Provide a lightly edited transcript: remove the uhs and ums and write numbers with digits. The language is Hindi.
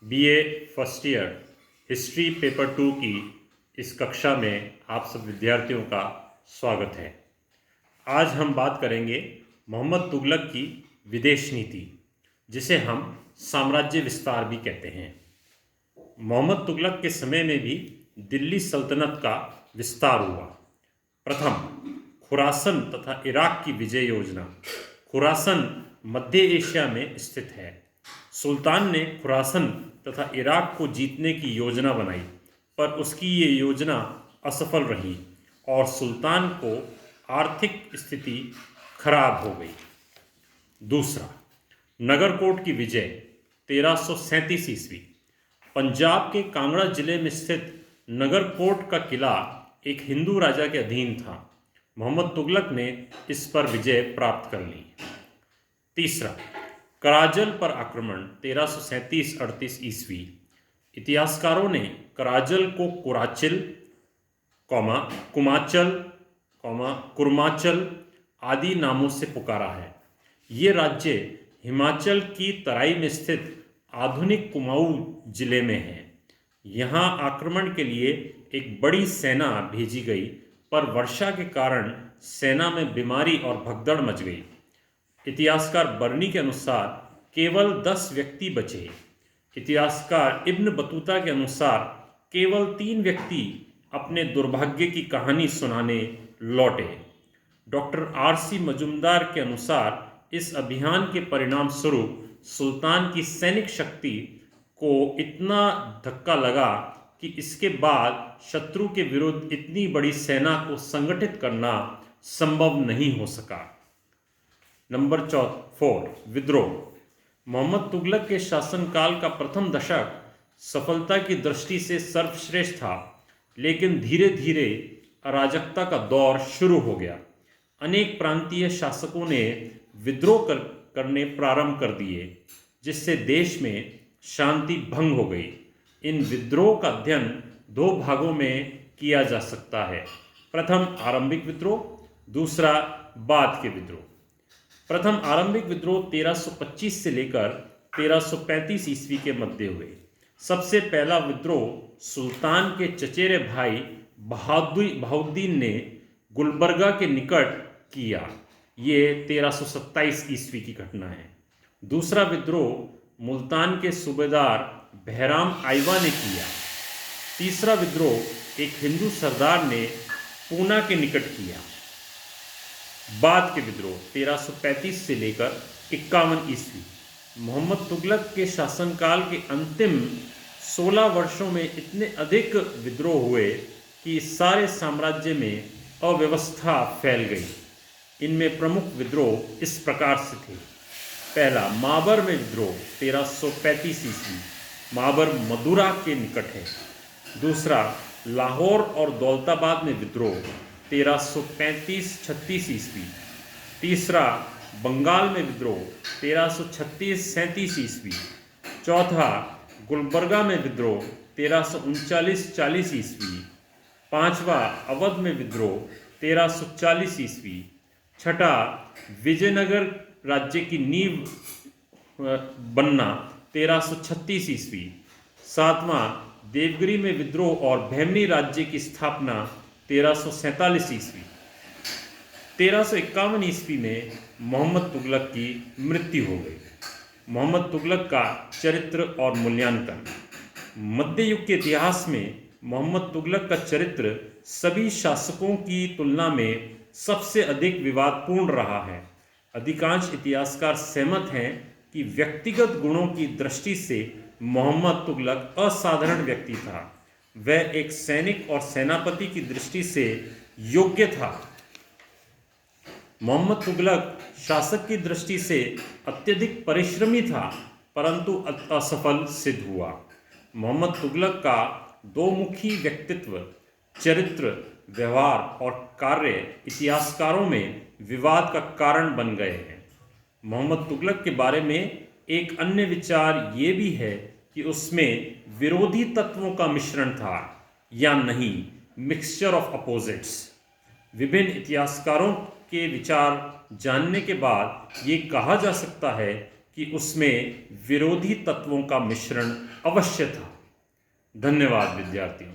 BA first year history paper 2 की इस कक्षा में आप सब विद्यार्थियों का स्वागत है। आज हम बात करेंगे मोहम्मद तुगलक की विदेश नीति, जिसे हम साम्राज्य विस्तार भी कहते हैं। मोहम्मद तुगलक के समय में भी दिल्ली सल्तनत का विस्तार हुआ। प्रथम, खुरासन तथा इराक की विजय योजना। खुरासन मध्य एशिया में स्थित है। सुल्तान ने खुरासन तथा इराक को जीतने की योजना बनाई, पर उसकी ये योजना असफल रही और सुल्तान को आर्थिक स्थिति खराब हो गई। दूसरा, नगरकोट की विजय 1337 ईस्वी। पंजाब के कांगड़ा जिले में स्थित नगरकोट का किला एक हिंदू राजा के अधीन था। मोहम्मद तुगलक ने इस पर विजय प्राप्त कर ली। तीसरा, कराजल पर आक्रमण 1337-38 ईस्वी। इतिहासकारों ने कराजल को कुराचिल, कुमाचल, कुरमाचल आदि नामों से पुकारा है। ये राज्य हिमाचल की तराई में स्थित आधुनिक कुमाऊं जिले में है। यहाँ आक्रमण के लिए एक बड़ी सेना भेजी गई, पर वर्षा के कारण सेना में बीमारी और भगदड़ मच गई। इतिहासकार बर्नी के अनुसार केवल 10 व्यक्ति बचे। इतिहासकार इब्न बतूता के अनुसार केवल 3 व्यक्ति अपने दुर्भाग्य की कहानी सुनाने लौटे। Doctor RC. मजुमदार के अनुसार इस अभियान के परिणाम स्वरूप सुल्तान की सैनिक शक्ति को इतना धक्का लगा कि इसके बाद शत्रु के विरुद्ध इतनी बड़ी सेना को संगठित करना संभव नहीं हो सका। नंबर 4, विद्रोह। मोहम्मद तुगलक के शासनकाल का प्रथम दशक सफलता की दृष्टि से सर्वश्रेष्ठ था, लेकिन धीरे धीरे अराजकता का दौर शुरू हो गया। अनेक प्रांतीय शासकों ने विद्रोह करने प्रारंभ कर दिए, जिससे देश में शांति भंग हो गई। इन विद्रोह का अध्ययन 2 भागों में किया जा सकता है। प्रथम, आरंभिक विद्रोह। दूसरा, बाद के विद्रोह। प्रथम आरंभिक विद्रोह 1325 से लेकर 1335 ईस्वी के मध्य हुए। सबसे पहला विद्रोह सुल्तान के चचेरे भाई बहाउद्दीन ने गुलबर्गा के निकट किया। ये 1327 ईस्वी की घटना है। दूसरा विद्रोह मुल्तान के सूबेदार बहराम आइवा ने किया। तीसरा विद्रोह एक हिंदू सरदार ने पूना के निकट किया। बाद के विद्रोह 1335 से लेकर 51 ईस्वी। मोहम्मद तुगलक के शासनकाल के अंतिम 16 वर्षों में इतने अधिक विद्रोह हुए कि सारे साम्राज्य में अव्यवस्था फैल गई। इनमें प्रमुख विद्रोह इस प्रकार से थे। पहला, माबर में विद्रोह 1335 ईस्वी। माबर मदुरा के निकट है। दूसरा, लाहौर और दौलताबाद में विद्रोह 1335-36 ईस्वी। तीसरा, बंगाल में विद्रोह 1336-37 ईस्वी। चौथा, गुलबर्गा में विद्रोह 1339-40 ईस्वी। पांचवा, अवध में विद्रोह 1340 ईस्वी। छठा, विजयनगर राज्य की नींव बनना 1336 ईस्वी। सातवां, देवगिरी में विद्रोह और भैमनी राज्य की स्थापना 1347 ईस्वी। 1351 ईस्वी में मोहम्मद तुगलक की मृत्यु हो गई। मोहम्मद तुगलक का चरित्र और मूल्यांकन। मध्य युग के इतिहास में मोहम्मद तुगलक का चरित्र सभी शासकों की तुलना में सबसे अधिक विवादपूर्ण रहा है। अधिकांश इतिहासकार सहमत हैं कि व्यक्तिगत गुणों की दृष्टि से मोहम्मद तुगलक असाधारण व्यक्ति था। वह एक सैनिक और सेनापति की दृष्टि से योग्य था। मोहम्मद तुगलक शासक की दृष्टि से अत्यधिक परिश्रमी था, परंतु असफल सिद्ध हुआ। मोहम्मद तुगलक का 2 मुखी व्यक्तित्व, चरित्र, व्यवहार और कार्य इतिहासकारों में विवाद का कारण बन गए हैं। मोहम्मद तुगलक के बारे में एक अन्य विचार ये भी है कि उसमें विरोधी तत्वों का मिश्रण था या नहीं, मिक्सचर ऑफ अपोजिट्स। विभिन्न इतिहासकारों के विचार जानने के बाद ये कहा जा सकता है कि उसमें विरोधी तत्वों का मिश्रण अवश्य था। धन्यवाद विद्यार्थियों।